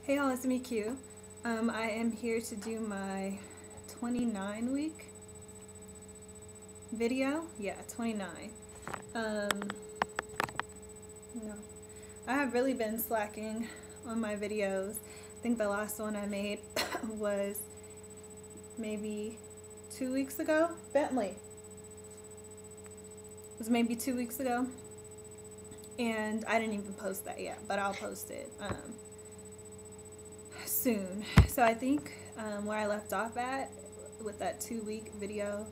Hey y'all, it's me Q. I am here to do my 29 week video. Yeah, 29. Um, no. I have really been slacking on my videos. I think the last one I made was maybe 2 weeks ago. Bentley. It was maybe 2 weeks ago. And I didn't even post that yet, but I'll post it soon. So I think where I left off at with that 2 week video,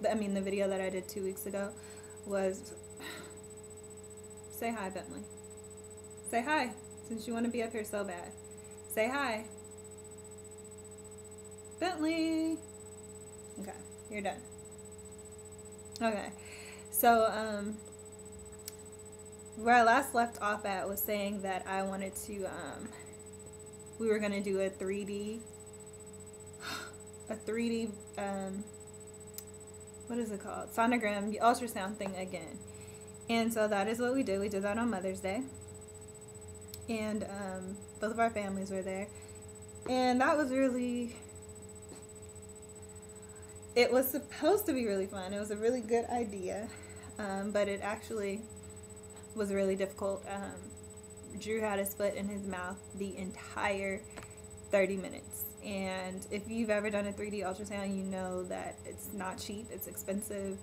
the video that I did 2 weeks ago was say hi, Bentley. Say hi, since you want to be up here so bad. Say hi. Bentley. Okay, you're done. Okay, so where I last left off at was saying that I wanted to, we were going to do a 3D, what is it called? Sonogram, ultrasound thing again. And so that is what we did. We did that on Mother's Day. And both of our families were there. And that was really, it was supposed to be really fun. It was a really good idea. But it actually was really difficult. Drew had his foot in his mouth the entire 30 minutes. And if you've ever done a 3D ultrasound, you know that it's not cheap, it's expensive.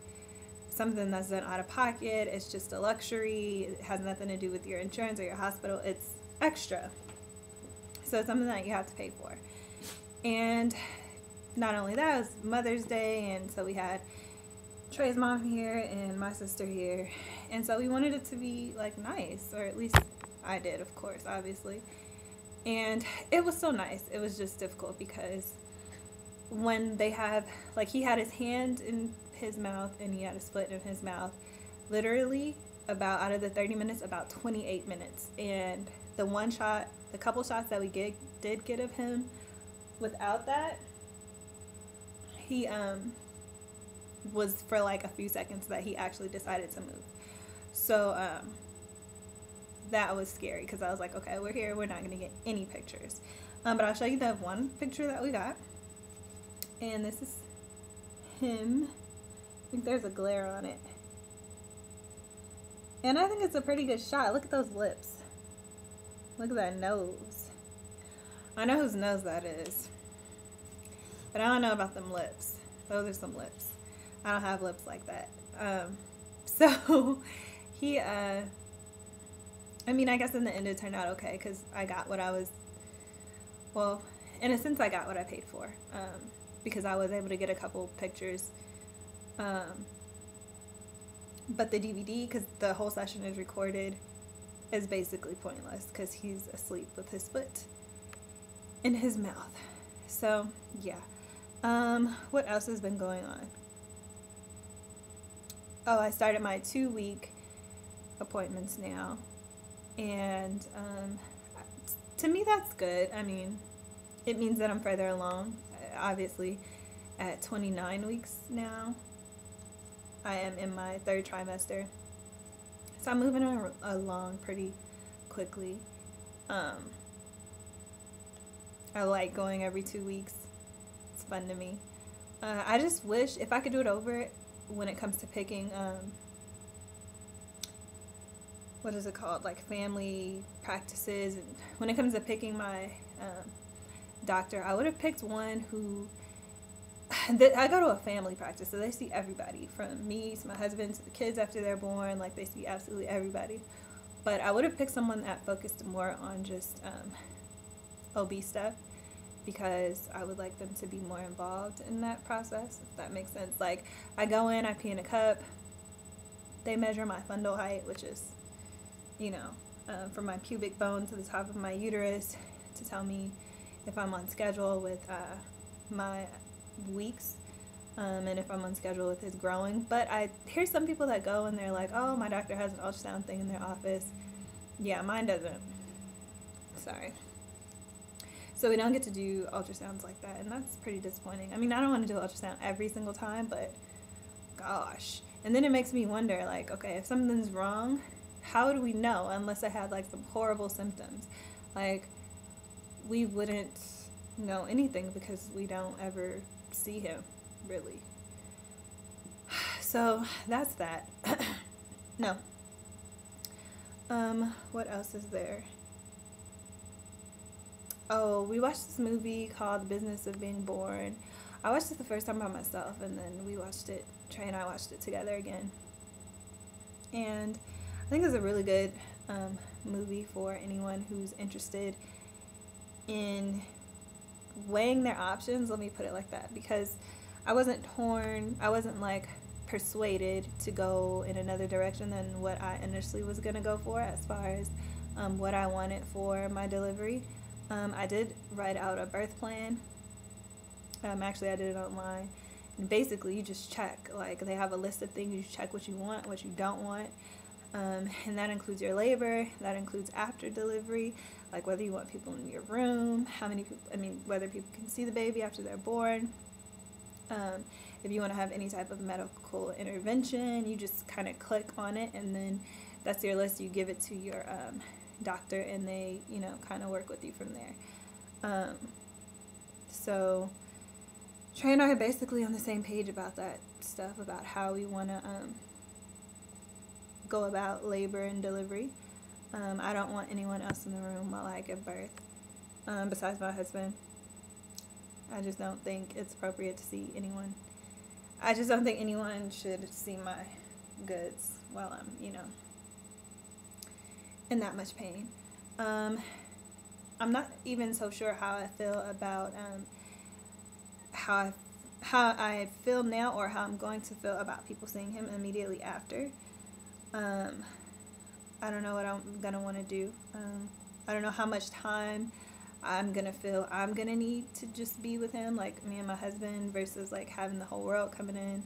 Something that's done out of pocket, it's just a luxury. It has nothing to do with your insurance or your hospital. It's extra. So it's something that you have to pay for. And not only that, it was Mother's Day, and so we had Trey's mom here and my sister here. And so we wanted it to be like nice, or at least I did, of course, obviously. And it was so nice. It was just difficult because when they have, like, he had his hand in his mouth and he had his foot in his mouth, literally about, out of the 30 minutes, about 28 minutes. And the one shot, the couple shots that we did get of him without that, he was for like a few seconds that he actually decided to move. So that was scary because I was like, okay, we're here, we're not going to get any pictures. But I'll show you the one picture that we got. And this is him. I think there's a glare on it. And I think it's a pretty good shot. Look at those lips. Look at that nose. I know whose nose that is. But I don't know about them lips. Those are some lips. I don't have lips like that. So he, I guess in the end it turned out okay because I got what I was, well, in a sense I got what I paid for because I was able to get a couple pictures. But the DVD, because the whole session is recorded, is basically pointless because he's asleep with his foot in his mouth. So, yeah. What else has been going on? Oh, I started my 2 week appointments now. And to me, that's good. I mean, it means that I'm further along. Obviously, at 29 weeks now, I am in my third trimester. So I'm moving along pretty quickly. I like going every 2 weeks. It's fun to me. I just wish if I could do it over when it comes to picking, what is it called? Like family practices. And when it comes to picking my doctor, I would have picked one who, I go to a family practice, so they see everybody from me to my husband to the kids after they're born. Like they see absolutely everybody. But I would have picked someone that focused more on just OB stuff because I would like them to be more involved in that process, if that makes sense. Like I go in, I pee in a cup, they measure my fundal height, which is, from my pubic bone to the top of my uterus to tell me if I'm on schedule with my weeks and if I'm on schedule with his growing. But I hear some people that go and they're like, oh, my doctor has an ultrasound thing in their office. Yeah, mine doesn't. Sorry. So we don't get to do ultrasounds like that, and that's pretty disappointing. I mean, I don't want to do ultrasound every single time, but gosh. And then it makes me wonder, like, okay, if something's wrong, how do we know unless I had like some horrible symptoms? Like, we wouldn't know anything because we don't ever see him, really. So that's that. No. What else is there? Oh, we watched this movie called The Business of Being Born. I watched it the first time by myself, and then we watched it, Trey and I watched it together again. And I think it's a really good movie for anyone who's interested in weighing their options. Let me put it like that, because I wasn't torn. I wasn't like persuaded to go in another direction than what I initially was going to go for as far as what I wanted for my delivery. I did write out a birth plan. Actually, I did it online. And basically, you just check. Like, they have a list of things. You check what you want, what you don't want. And that includes your labor. That includes after delivery. Like, whether you want people in your room, how many people, whether people can see the baby after they're born. If you want to have any type of medical intervention, you just kind of click on it, and then that's your list. You give it to your doctor, and they, kind of work with you from there. So Trey and I are basically on the same page about that stuff, about how we want to go about labor and delivery. I don't want anyone else in the room while I give birth, besides my husband. I just don't think it's appropriate to see anyone. I just don't think anyone should see my goods while I'm, in that much pain. I'm not even so sure how I feel about how I feel now, or how I'm going to feel about people seeing him immediately after. I don't know what I'm gonna want to do. I don't know how much time I'm gonna feel I'm gonna need to just be with him, like me and my husband, versus like having the whole world coming in.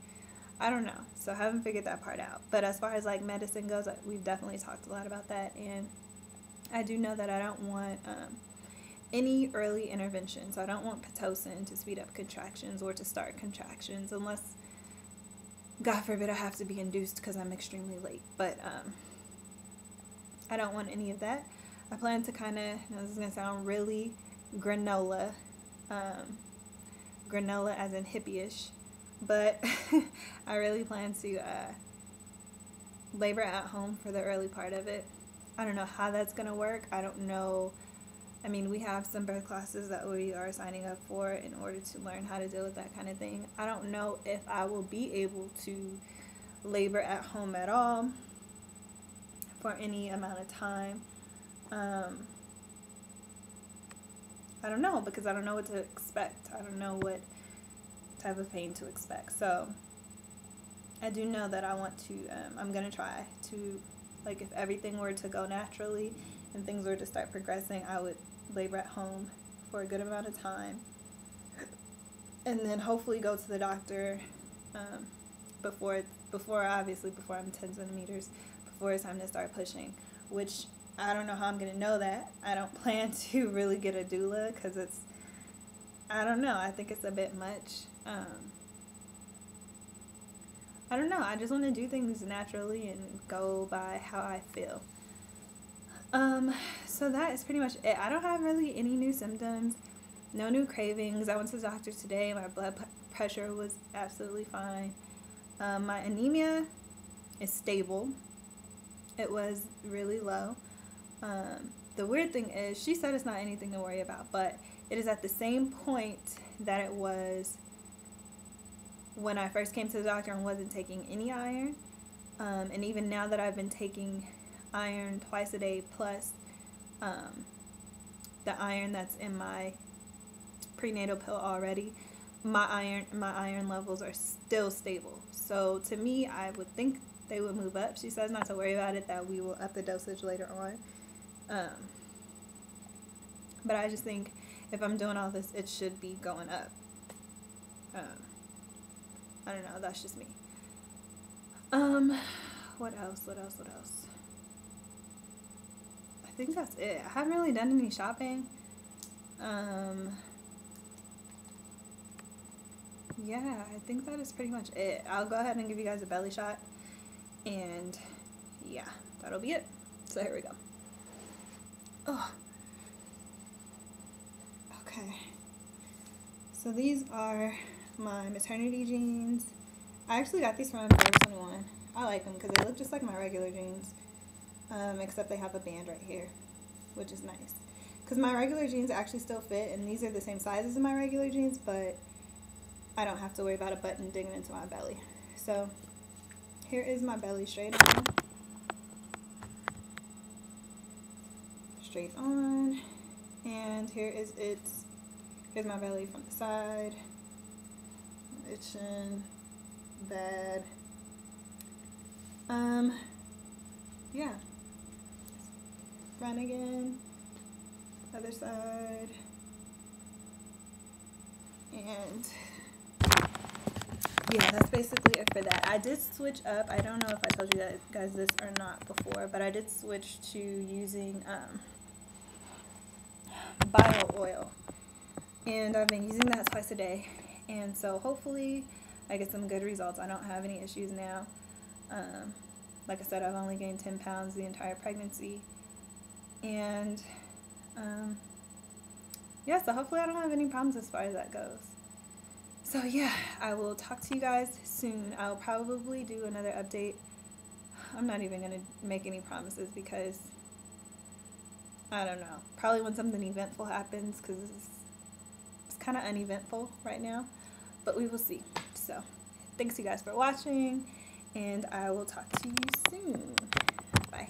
I don't know. So I haven't figured that part out. But as far as like medicine goes, we've definitely talked a lot about that, and I do know that I don't want any early intervention. So I don't want Pitocin to speed up contractions or to start contractions, unless, God forbid, I have to be induced because I'm extremely late. But I don't want any of that. I plan to kind of, this is going to sound really granola, granola as in hippie-ish, but I really plan to labor at home for the early part of it. I don't know how that's going to work. I don't know. We have some birth classes that we are signing up for in order to learn how to deal with that kind of thing. I don't know if I will be able to labor at home at all for any amount of time. I don't know, because I don't know what to expect. I don't know what type of pain to expect. So I do know that I want to, I'm going to try to, like, if everything were to go naturally and things were to start progressing, I would labor at home for a good amount of time, and then hopefully go to the doctor before I'm 10 centimeters, before it's time to start pushing, which I don't know how I'm going to know that. I don't plan to really get a doula, because I don't know, I think it's a bit much. I don't know, I just want to do things naturally and go by how I feel. So that is pretty much it. I don't have really any new symptoms, no new cravings. I went to the doctor today. My blood pressure was absolutely fine. My anemia is stable. It was really low. The weird thing is, she said it's not anything to worry about, but it is at the same point that it was when I first came to the doctor and wasn't taking any iron. And even now that I've been taking iron twice a day, plus the iron that's in my prenatal pill already, my iron levels are still stable. So to me, I would think they would move up. She says not to worry about it, that we will up the dosage later on. But I just think if I'm doing all this, it should be going up. I don't know, that's just me. What else? I think that's it. I haven't really done any shopping. Yeah, I think that is pretty much it. I'll go ahead and give you guys a belly shot, and yeah, that'll be it. So here we go. Oh. So these are my maternity jeans. I actually got these from Forever 21. I like them because they look just like my regular jeans, except they have a band right here, which is nice. Because my regular jeans actually still fit, and these are the same size as my regular jeans, but I don't have to worry about a button digging into my belly. So here is my belly straight on. Straight on. And here's my belly from the side. Itching bad. Yeah. Front again. Other side. And yeah, that's basically it for that. I did switch up. I don't know if I told you guys this or not before, but I did switch to using bio oil, and I've been using that twice a day, and so hopefully I get some good results. I don't have any issues now. Like I said, I've only gained 10 pounds the entire pregnancy, and yeah, so hopefully I don't have any problems as far as that goes. So yeah, I will talk to you guys soon. I'll probably do another update. I'm not even going to make any promises because I don't know. Probably when something eventful happens, because it's kind of uneventful right now. But we will see. So thanks you guys for watching, and I will talk to you soon. Bye.